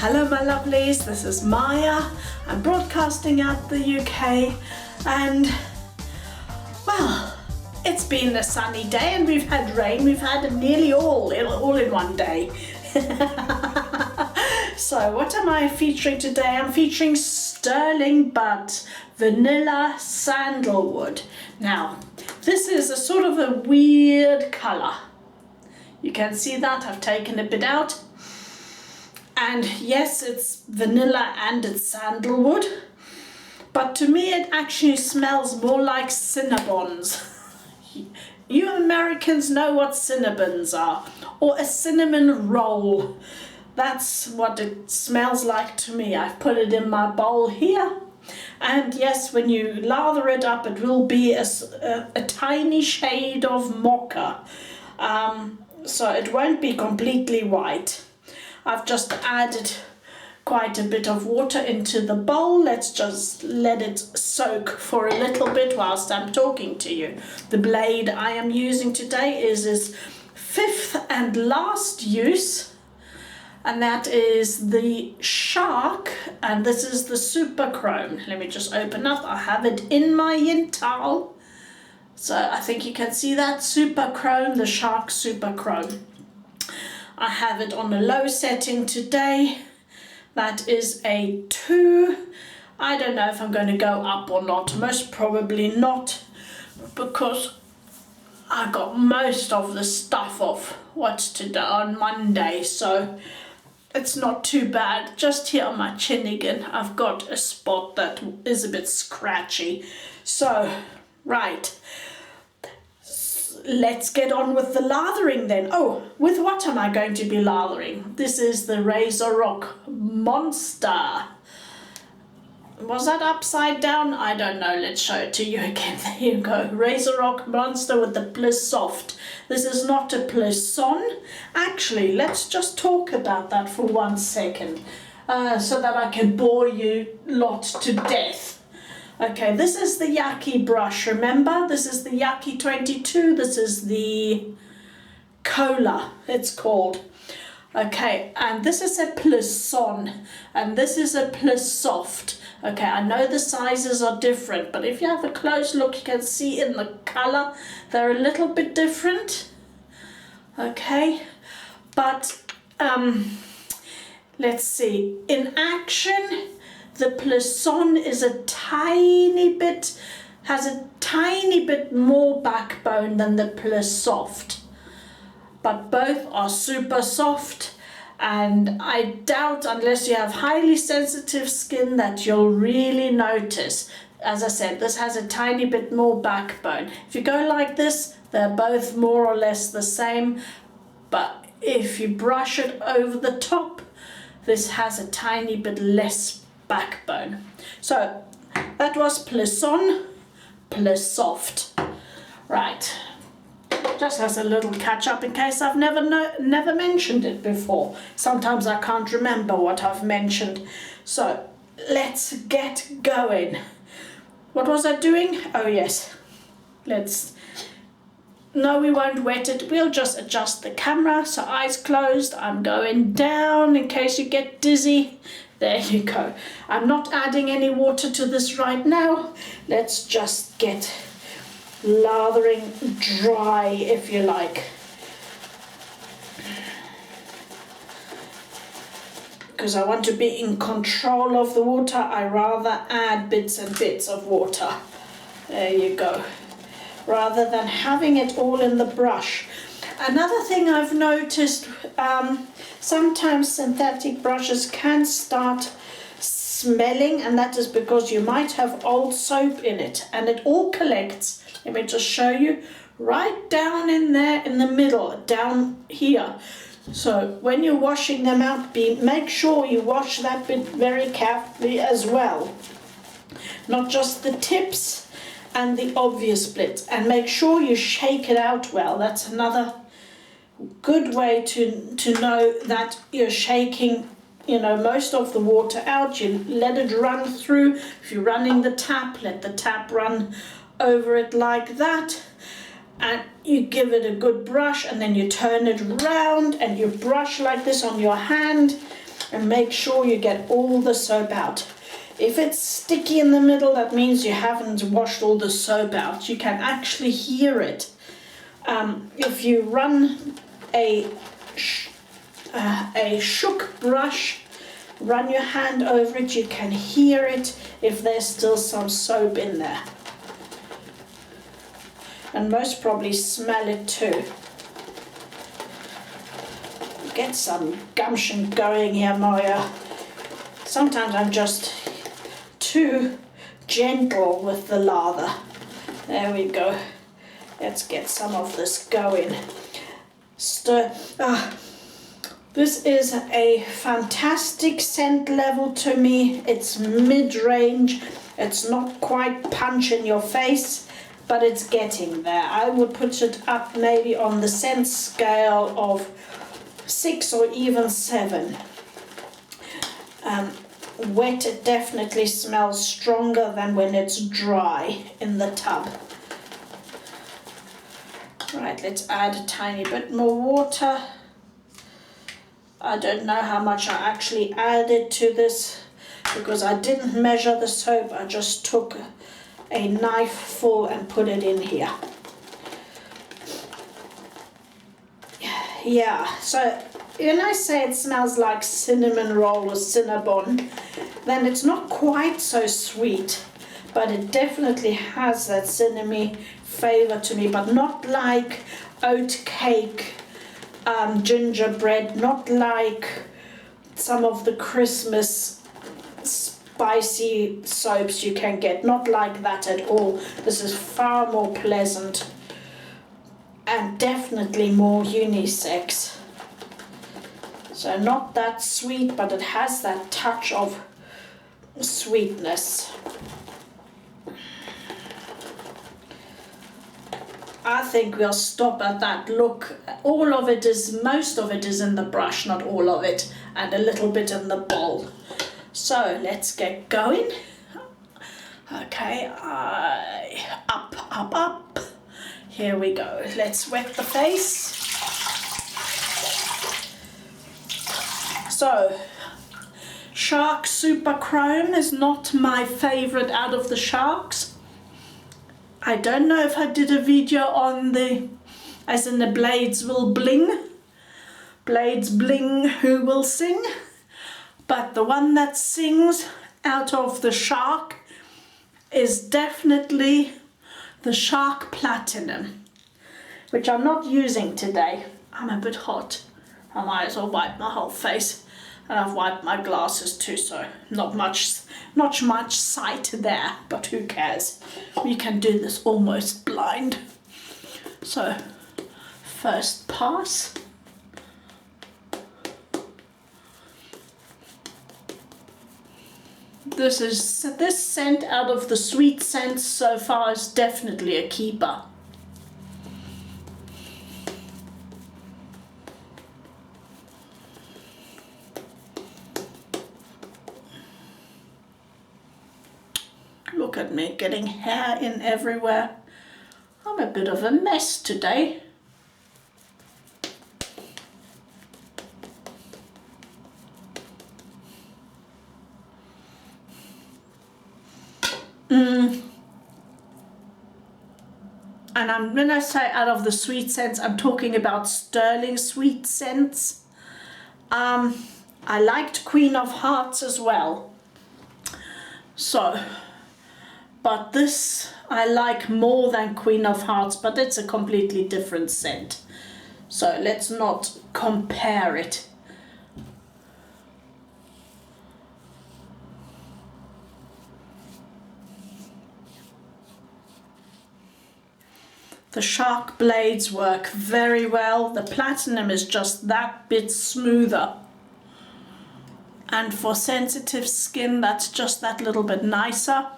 Hello my lovelies, this is Maja. I'm broadcasting out the UK and well, it's been a sunny day and we've had rain. We've had it nearly all in one day. So what am I featuring today? I'm featuring Stirling but vanilla sandalwood. Now this is a sort of a weird colour. You can see that I've taken a bit out. And yes, it's vanilla and it's sandalwood, but to me it actually smells more like Cinnabons. You Americans know what Cinnabons are, or a cinnamon roll. That's what it smells like to me. I've put it in my bowl here, and yes, when you lather it up, it will be a tiny shade of mocha, so it won't be completely white. I've just added quite a bit of water into the bowl. Let's just let it soak for a little bit whilst I'm talking to you. The blade I am using today is its fifth and last use, and that is the Shark, and this is the Super Chrome. Let me just open up. I have it in my Yintal, so I think you can see that Super Chrome, the Shark Super Chrome. I have it on a low setting today. That is a 2. I don't know if I'm going to go up or not. Most probably not, because I got most of the stuff off what's today on Monday, so it's not too bad. Just here on my chin again, I've got a spot that is a bit scratchy. So, right. Let's get on with the lathering then. Oh, with what am I going to be lathering? This is the Razor Rock Monster. Was that upside down? I don't know. Let's show it to you again. There you go. Razor Rock Monster with the Plissoft. This is not a Plison. Actually, let's just talk about that for 1 second so that I can bore you lot to death. Okay, this is the Yaqi brush, remember? This is the Yaqi 22, this is the Cola, it's called. Okay, and this is a Plison, and this is a Plissoft. Okay, I know the sizes are different, but if you have a close look, you can see in the colour, they're a little bit different. Okay, but let's see, in action, the Plison is a tiny bit, has a tiny bit more backbone than the Plissoft, but both are super soft, and I doubt, unless you have highly sensitive skin, that you'll really notice. As I said, this has a tiny bit more backbone. If you go like this, they're both more or less the same, but if you brush it over the top, this has a tiny bit less backbone. So that was Plison, Plissoft. Right, just as a little catch up in case I've never mentioned it before. Sometimes I can't remember what I've mentioned. So let's get going. What was I doing? Oh yes, no, we won't wet it. We'll just adjust the camera. So eyes closed. I'm going down in case you get dizzy. There you go. I'm not adding any water to this right now. Let's just get lathering dry, if you like. Because I want to be in control of the water, I rather add bits and bits of water. There you go. Rather than having it all in the brush. Another thing I've noticed, sometimes synthetic brushes can start smelling, and that is because you might have old soap in it, and it all collects. Let me just show you, right down in there in the middle, down here. So when you're washing them out, make sure you wash that bit very carefully as well. Not just the tips and the obvious bits, and make sure you shake it out well. That's another good way to know that you're shaking, most of the water out. You let it run through. If you're running the tap, let the tap run over it like that, and you give it a good brush, and then you turn it around and you brush like this on your hand, and make sure you get all the soap out. If it's sticky in the middle, that means you haven't washed all the soap out. You can actually hear it. If you run a shook brush, run your hand over it, you can hear it if there's still some soap in there. And most probably smell it too. Get some gumption going here, Maja. Sometimes I'm just too gentle with the lather. There we go. Let's get some of this going. Stir. This is a fantastic scent level to me. It's mid-range. It's not quite punch in your face, but it's getting there. I would put it up maybe on the scent scale of 6 or even 7. Wet, it definitely smells stronger than when it's dry in the tub. Right, let's add a tiny bit more water. I don't know how much I actually added to this because I didn't measure the soap. I just took a knife full and put it in here. Yeah, so when I say it smells like cinnamon roll or Cinnabon, then it's not quite so sweet, but it definitely has that cinnamon flavor to me, but not like oat cake, gingerbread, not like some of the Christmas spicy soaps you can get, not like that at all. This is far more pleasant and definitely more unisex. So not that sweet, but it has that touch of sweetness. I think we'll stop at that. Look, all of it is, most of it is in the brush, not all of it, and a little bit in the bowl. So let's get going. Okay, up. Here we go. Let's wet the face. So, Shark Super Chrome is not my favorite out of the Sharks. I don't know if I did a video on the, as in the blades will bling. Blades bling, who will sing? But the one that sings out of the Shark is definitely the Shark Platinum, which I'm not using today. I'm a bit hot. I might as well wipe my whole face. And I've wiped my glasses too, so not much sight there, but who cares? We can do this almost blind. So, first pass. This scent out of the sweet scents so far is definitely a keeper. Look at me getting hair in everywhere. I'm a bit of a mess today. And when I say out of the sweet scents, I'm talking about Stirling sweet scents. I liked Queen of Hearts as well. So, but this I like more than Queen of Hearts, but it's a completely different scent. So let's not compare it. The Shark blades work very well. The Platinum is just that bit smoother. And for sensitive skin, that's just that little bit nicer.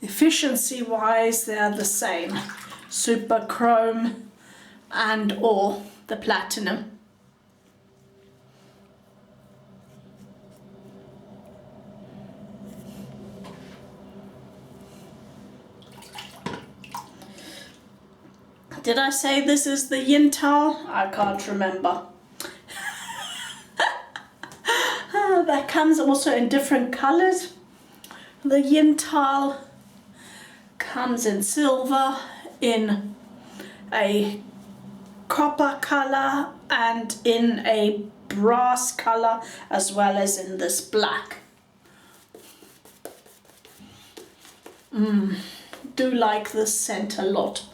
Efficiency wise, they're the same. Super Chrome and or the Platinum. Did I say this is the Yintal? I can't remember. That comes also in different colors. The Yintal comes in silver, in a copper color, and in a brass color, as well as in this black. Do like this scent a lot.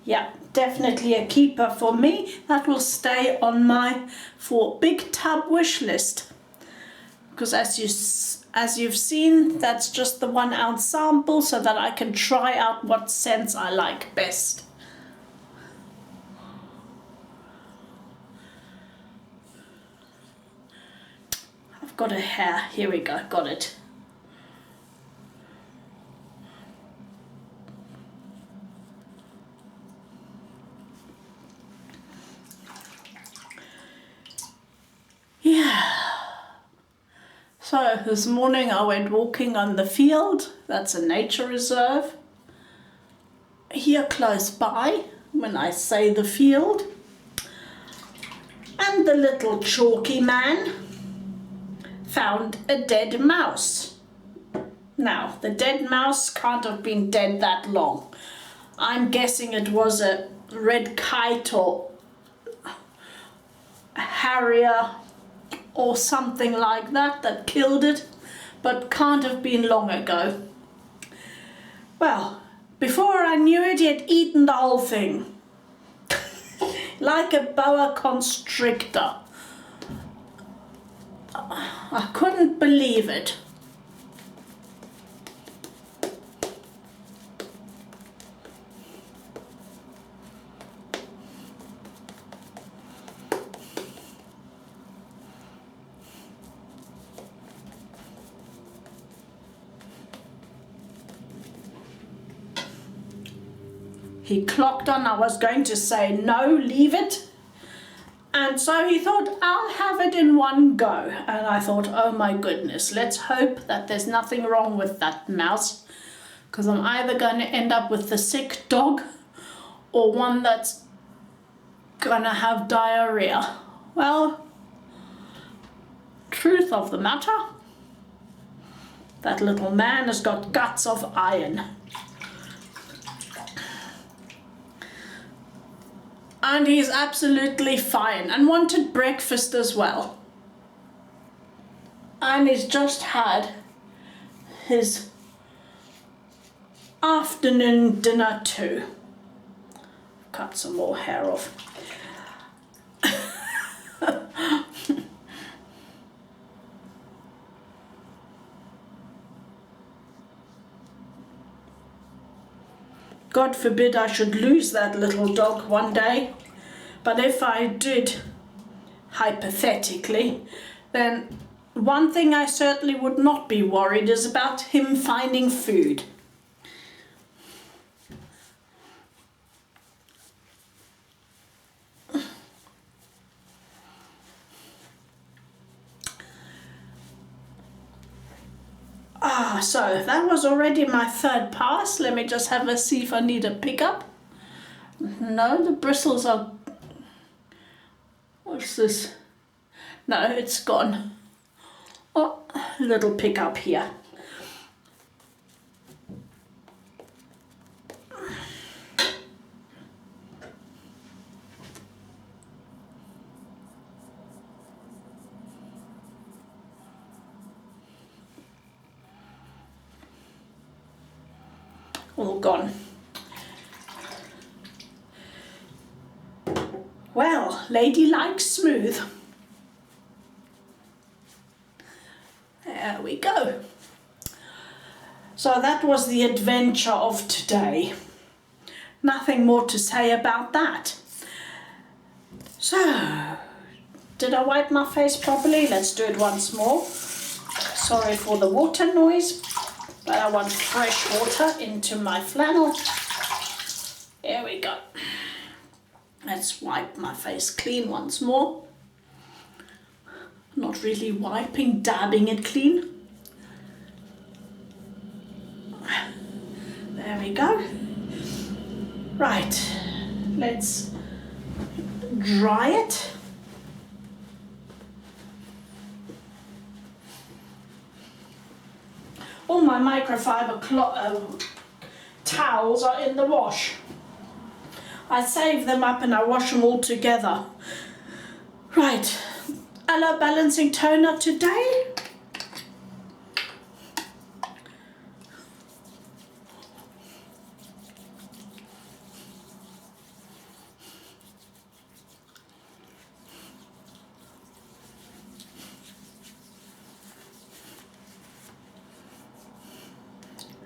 Yeah, definitely a keeper for me. That will stay on my for big tub wish list. Because as you've seen, that's just the 1 ounce sample so that I can try out what scents I like best. I've got a hair. Here we go. Got it. Yeah. So this morning I went walking on the field. That's a nature reserve. Here close by, when I say the field. And the little chalky man found a dead mouse. Now, the dead mouse can't have been dead that long. I'm guessing it was a red kite or a harrier or something like that killed it, but can't have been long ago. Well, before I knew it, he had eaten the whole thing. Like a boa constrictor. I couldn't believe it. He clocked on. I was going to say no, leave it. And so he thought, I'll have it in one go. And I thought, oh my goodness, let's hope that there's nothing wrong with that mouse. Because I'm either going to end up with the sick dog or one that's going to have diarrhea. Well, truth of the matter, that little man has got guts of iron. And he's absolutely fine and wanted breakfast as well. And he's just had his afternoon dinner too. Cut some more hair off. God forbid I should lose that little dog one day. But if I did, hypothetically, then one thing I certainly would not be worried is about him finding food. So that was already my third pass. Let me just have a see if I need a pickup. No, the bristles are... What's this? No, it's gone. Oh, a little pickup here. All gone. Well, ladylike smooth. There we go. So that was the adventure of today. Nothing more to say about that. So, Did I wipe my face properly? Let's do it once more. Sorry for the water noise, but I want fresh water into my flannel. There we go. Let's wipe my face clean once more. Not really wiping, dabbing it clean. There we go. Right, let's dry it. All my microfiber towels are in the wash. I save them up and I wash them all together. Right, Aloe balancing toner today.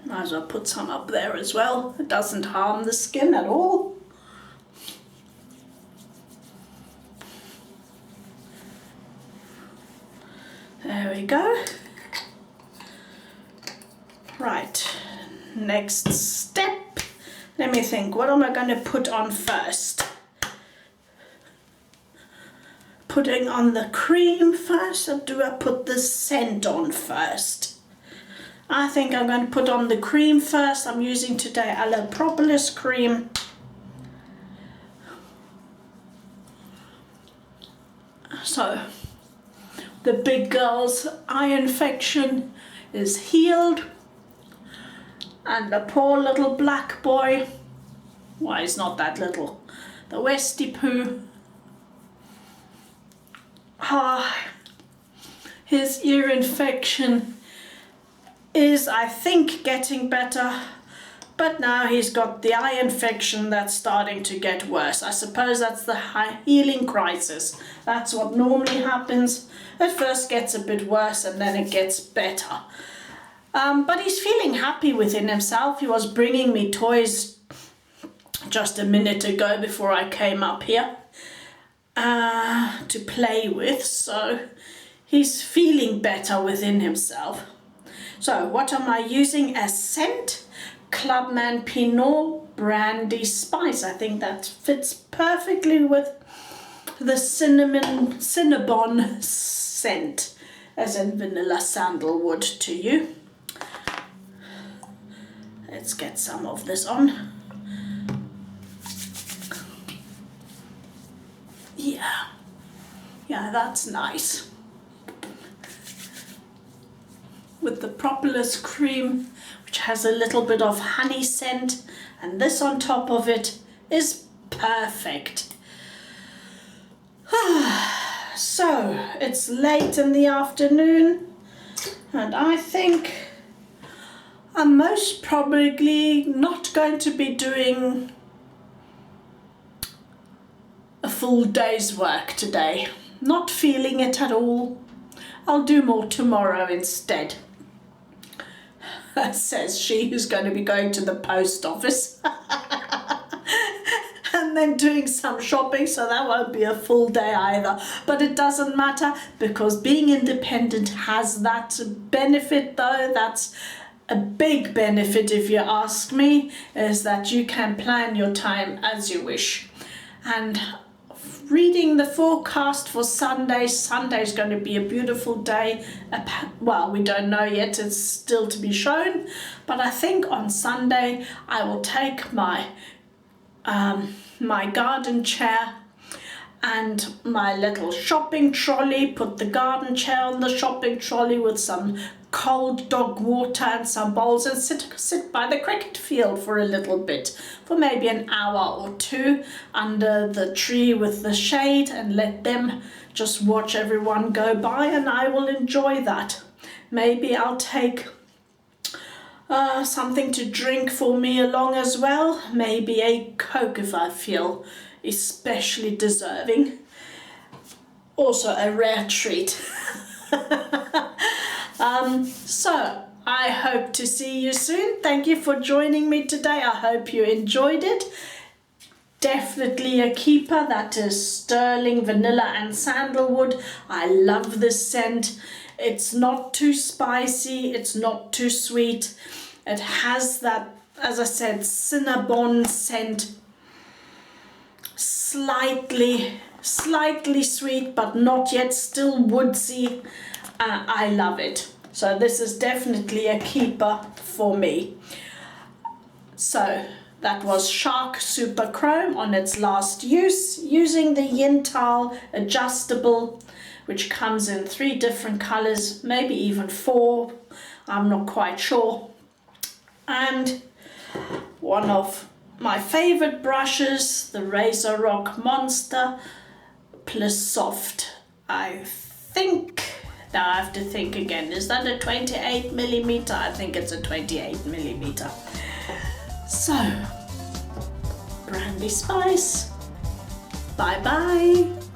Might as well put some up there as well. It doesn't harm the skin at all. There we go. Right, next step. Let me think, what am I going to put on first? Putting on the cream first, or do I put the scent on first? I think I'm going to put on the cream first. I'm using today Aloe Propolis cream. So, the big girl's eye infection is healed. And the poor little black boy, well, he's not that little, the Westie Poo, his ear infection is, I think, getting better, but now he's got the eye infection that's starting to get worse. I suppose that's the healing crisis. That's what normally happens. It first gets a bit worse and then it gets better. But he's feeling happy within himself. He was bringing me toys just a minute ago before I came up here to play with, so he's feeling better within himself. So what am I using as scent? Clubman Pinaud Brandy Spice. I think that fits perfectly with the Cinnabon scent, as in vanilla sandalwood to you. Let's get some of this on. Yeah, that's nice. With the Propolis cream, which has a little bit of honey scent, and this on top of it is perfect. So, it's late in the afternoon, and I think I'm most probably not going to be doing a full day's work today. Not feeling it at all. I'll do more tomorrow instead. Says she who's going to be going to the post office and then doing some shopping, so that won't be a full day either. But it doesn't matter, because being independent has that benefit though. That's a big benefit, if you ask me, is that you can plan your time as you wish. And reading the forecast for Sunday. Sunday's going to be a beautiful day. Well, we don't know yet, it's still to be shown, but I think on Sunday I will take my my garden chair and my little shopping trolley, put the garden chair on the shopping trolley with some cold dog water and some bowls, and sit by the cricket field for a little bit, for maybe an hour or two under the tree with the shade, and let them just watch everyone go by, and I will enjoy that. Maybe I'll take something to drink for me along as well, maybe a Coke if I feel especially deserving. Also a rare treat. So I hope to see you soon. Thank you for joining me today. I hope you enjoyed it. definitely a keeper. That is Stirling, Vanilla and Sandalwood. I love this scent. It's not too spicy, it's not too sweet. It has that, as I said, Cinnabon scent. Slightly sweet, but not yet, still woodsy. I love it. So this is definitely a keeper for me. So that was Shark Super Chrome on its last use, using the Yintal adjustable, which comes in 3 different colors, maybe even 4, I'm not quite sure. And one of my favorite brushes, the Razor Rock Monster Plissoft. I think, now I have to think again, is that a 28 millimeter? I think it's a 28 millimeter. So, Brandy Spice, bye bye.